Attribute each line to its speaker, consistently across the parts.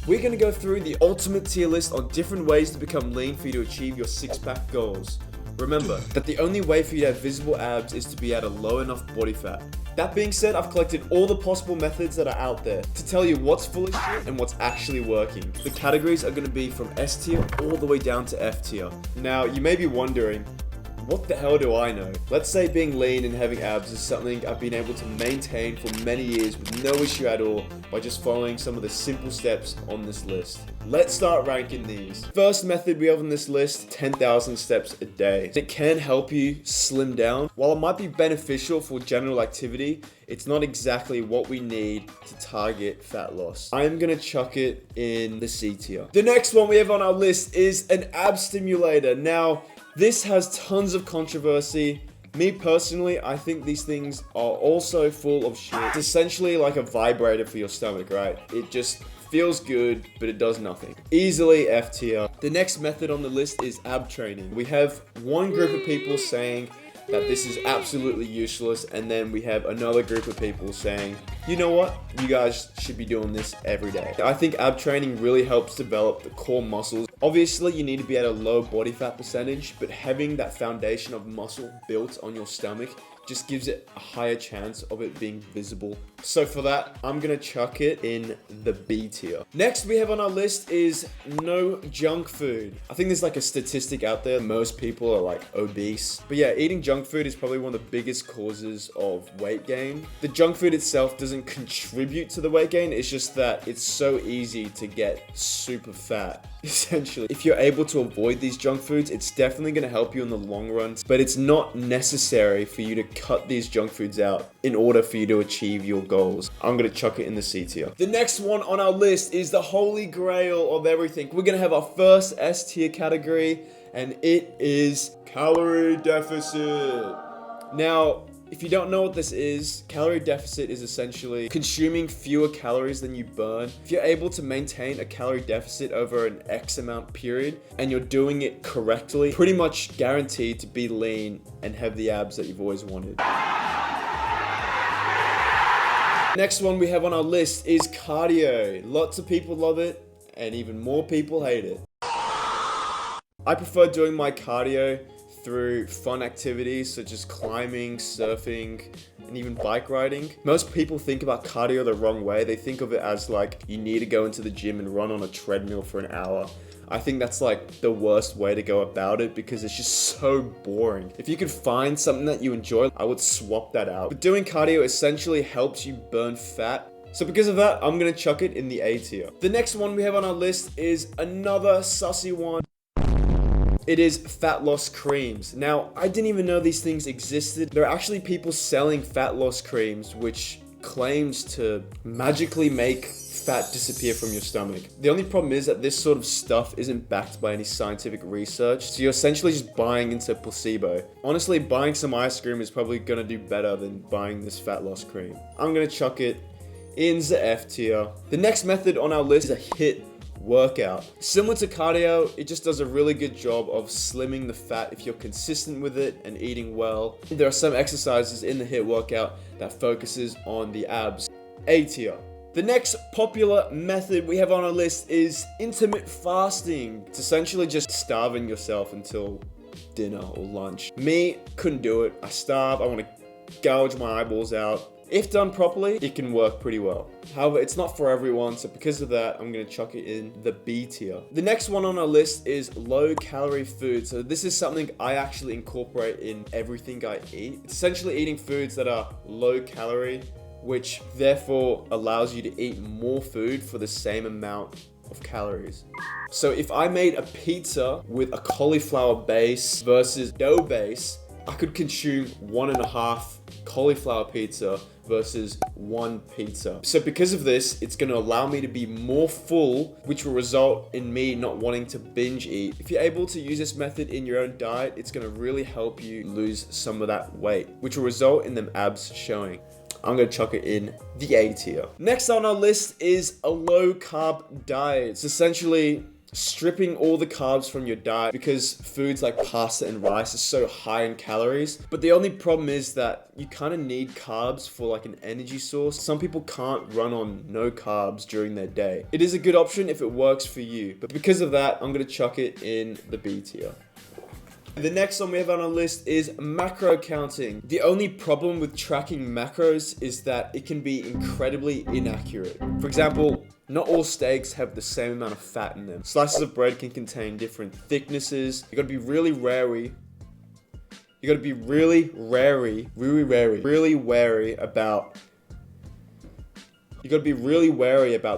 Speaker 1: we're going to go through the ultimate tier list on different ways to become lean for you to achieve your six-pack goals. Remember that the only way for you to have visible abs is to be at a low enough body fat. That being said, I've collected all the possible methods that are out there to tell you what's full of shit and what's actually working. The categories are going to be from S tier all the way down to F tier. Now, you may be wondering, what the hell do I know? Let's say being lean and having abs is something I've been able to maintain for many years with no issue at all by just following some of the simple steps on this list. Let's start ranking these. First method we have on this list, 10,000 steps a day. It can help you slim down. While it might be beneficial for general activity, it's not exactly what we need to target fat loss. I'm gonna chuck it in the C tier. The next one we have on our list is an ab stimulator. Now, this has tons of controversy. Me personally, I think these things are also full of shit. It's essentially like a vibrator for your stomach, right? It just feels good, but it does nothing. Easily F tier. The next method on the list is ab training. We have one group of people saying that this is absolutely useless, and then we have another group of people saying, you know what, you guys should be doing this every day. I think ab training really helps develop the core muscles. Obviously, you need to be at a low body fat percentage, but having that foundation of muscle built on your stomach just gives it a higher chance of it being visible. So for that, I'm gonna chuck it in the B tier. Next we have on our list is no junk food. I think there's like a statistic out there, most people are like obese. But yeah, eating junk food is probably one of the biggest causes of weight gain. The junk food itself doesn't contribute to the weight gain, it's just that it's so easy to get super fat. Essentially, if you're able to avoid these junk foods, it's definitely going to help you in the long run, but it's not necessary for you to cut these junk foods out in order for you to achieve your goals. I'm going to chuck it in the C tier. The next one on our list is the holy grail of everything. We're going to have our first S tier category, and it is calorie deficit. Now, if you don't know what this is, calorie deficit is essentially consuming fewer calories than you burn. If you're able to maintain a calorie deficit over an X amount period and you're doing it correctly, pretty much guaranteed to be lean and have the abs that you've always wanted. Next one we have on our list is cardio. Lots of people love it and even more people hate it. I prefer doing my cardio through fun activities such as climbing, surfing, and even bike riding. Most people think about cardio the wrong way. They think of it as like you need to go into the gym and run on a treadmill for an hour. I think that's like the worst way to go about it because it's just so boring. If you could find something that you enjoy, I would swap that out. But doing cardio essentially helps you burn fat. So because of that, I'm gonna chuck it in the A tier. The next one we have on our list is another sussy one. It is fat loss creams. Now, I didn't even know these things existed. There are actually people selling fat loss creams which claims to magically make fat disappear from your stomach. The only problem is that this sort of stuff isn't backed by any scientific research, so you're essentially just buying into placebo. Honestly, buying some ice cream is probably gonna do better than buying this fat loss cream. I'm gonna chuck it in the F tier. The next method on our list is a HIIT workout. Similar to cardio, it just does a really good job of slimming the fat if you're consistent with it and eating well. There are some exercises in the HIIT workout that focuses on the abs. A tier. The next popular method we have on our list is intermittent fasting. It's essentially just starving yourself until dinner or lunch. Me, couldn't do it. I starve, I want to gouge my eyeballs out. If done properly, it can work pretty well. However, it's not for everyone, so because of that, I'm gonna chuck it in the B tier. The next one on our list is low calorie food. So this is something I actually incorporate in everything I eat. It's essentially eating foods that are low calorie, which therefore allows you to eat more food for the same amount of calories. So if I made a pizza with a cauliflower base versus dough base, I could consume 1.5 cauliflower pizza versus 1 pizza. So because of this, it's going to allow me to be more full, which will result in me not wanting to binge eat. If you're able to use this method in your own diet, it's going to really help you lose some of that weight, which will result in them abs showing. I'm going to chuck it in the A tier. Next on our list is a low carb diet. It's essentially stripping all the carbs from your diet because foods like pasta and rice are so high in calories. But the only problem is that you kind of need carbs for like an energy source. Some people can't run on no carbs during their day. It is a good option if it works for you, but because of that, I'm gonna chuck it in the B tier. The next one we have on our list is macro counting. The only problem with tracking macros is that it can be incredibly inaccurate. For example, not all steaks have the same amount of fat in them. Slices of bread can contain different thicknesses. You gotta be really wary. You gotta be really wary about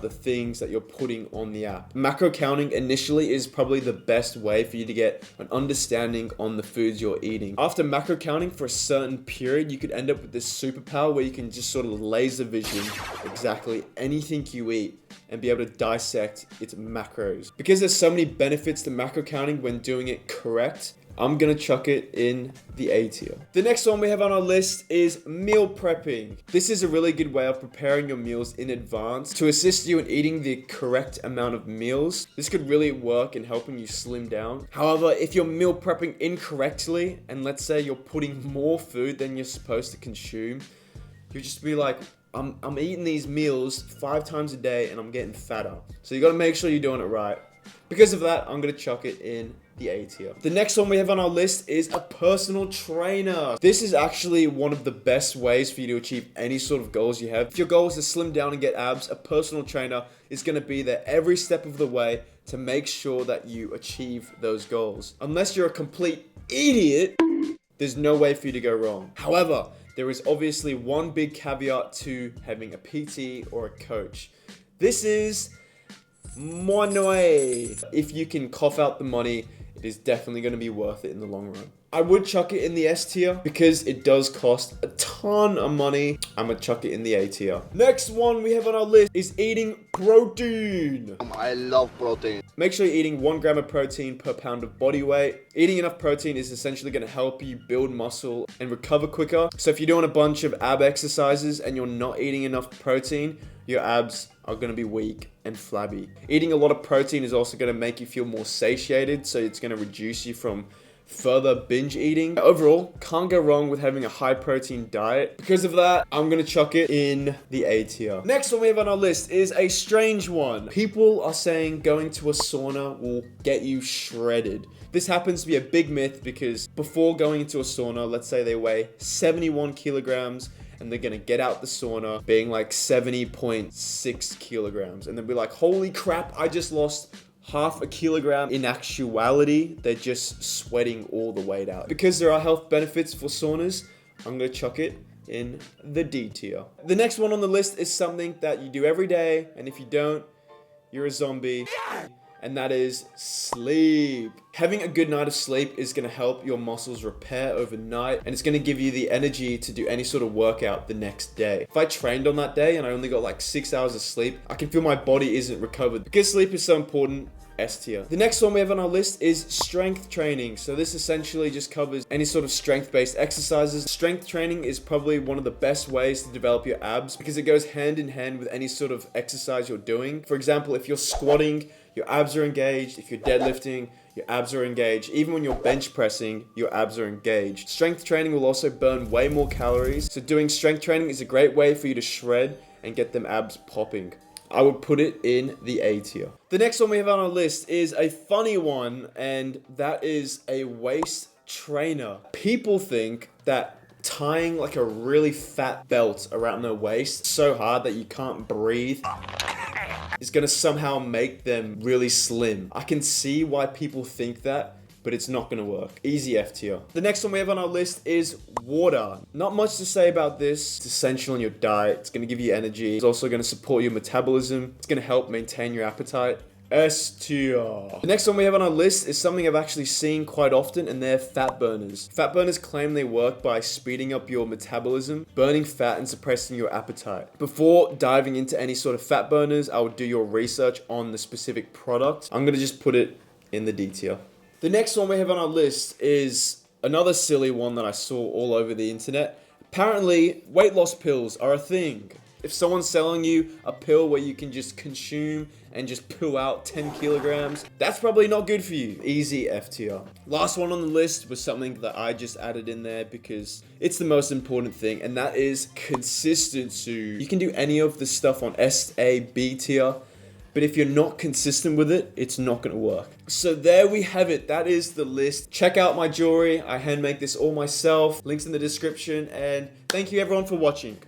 Speaker 1: the things that you're putting on the app. Macro counting initially is probably the best way for you to get an understanding on the foods you're eating. After macro counting for a certain period, you could end up with this superpower where you can just sort of laser vision exactly anything you eat and be able to dissect its macros. Because there's so many benefits to macro counting when doing it correct, I'm gonna chuck it in the A tier. The next one we have on our list is meal prepping. This is a really good way of preparing your meals in advance to assist you in eating the correct amount of meals. This could really work in helping you slim down. However, if you're meal prepping incorrectly, and let's say you're putting more food than you're supposed to consume, you'll just be like, I'm eating these meals 5 times a day and I'm getting fatter. So you gotta make sure you're doing it right. Because of that, I'm gonna chuck it in the A tier. The next one we have on our list is a personal trainer. This is actually one of the best ways for you to achieve any sort of goals you have. If your goal is to slim down and get abs, a personal trainer is gonna be there every step of the way to make sure that you achieve those goals. Unless you're a complete idiot, there's no way for you to go wrong. However, there is obviously one big caveat to having a PT or a coach. This is money. If you can cough out the money, it is definitely going to be worth it in the long run. I would chuck it in the S tier because it does cost a ton of money. I'm going to chuck it in the A tier. Next one we have on our list is eating protein.
Speaker 2: I love protein.
Speaker 1: Make sure you're eating 1 gram of protein per pound of body weight. Eating enough protein is essentially going to help you build muscle and recover quicker. So if you're doing a bunch of ab exercises and you're not eating enough protein, your abs are going to be weak and flabby. Eating a lot of protein is also going to make you feel more satiated, so it's going to reduce you from further binge eating. Overall, can't go wrong with having a high protein diet. Because of that, I'm gonna chuck it in the A tier. Next one we have on our list is a strange one. People are saying going to a sauna will get you shredded. This happens to be a big myth because before going into a sauna, let's say they weigh 71 kilograms and they're gonna get out the sauna being like 70.6 kilograms. And they'll be like, holy crap, I just lost half a kilogram. In actuality, they're just sweating all the weight out. Because there are health benefits for saunas, I'm gonna chuck it in the D tier. The next one on the list is something that you do every day, and if you don't, you're a zombie. And that is sleep. Having a good night of sleep is gonna help your muscles repair overnight, and it's gonna give you the energy to do any sort of workout the next day. If I trained on that day and I only got like 6 hours of sleep, I can feel my body isn't recovered. Because sleep is so important, S tier. The next one we have on our list is strength training. So this essentially just covers any sort of strength-based exercises. Strength training is probably one of the best ways to develop your abs because it goes hand in hand with any sort of exercise you're doing. For example, if you're squatting, your abs are engaged. If you're deadlifting, your abs are engaged. Even when you're bench pressing, your abs are engaged. Strength training will also burn way more calories. So doing strength training is a great way for you to shred and get them abs popping. I would put it in the A tier. The next one we have on our list is a funny one, and that is a waist trainer. People think that tying like a really fat belt around their waist so hard that you can't breathe is gonna somehow make them really slim. I can see why people think that, but it's not gonna work. Easy F tier. The next one we have on our list is water. Not much to say about this. It's essential in your diet. It's gonna give you energy. It's also gonna support your metabolism. It's gonna help maintain your appetite. S tier. The next one we have on our list is something I've actually seen quite often, and they're fat burners. Fat burners claim they work by speeding up your metabolism, burning fat, and suppressing your appetite. Before diving into any sort of fat burners, I would do your research on the specific product. I'm gonna just put it in the D tier. The next one we have on our list is another silly one that I saw all over the internet. Apparently, weight loss pills are a thing. If someone's selling you a pill where you can just consume and just poo out 10 kilograms, that's probably not good for you. Easy F tier. Last one on the list was something that I just added in there because it's the most important thing, and that is consistency. You can do any of this stuff on S, A, B tier, but if you're not consistent with it, it's not gonna work. So there we have it. That is the list. Check out my jewelry. I handmake this all myself. Links in the description, and thank you everyone for watching.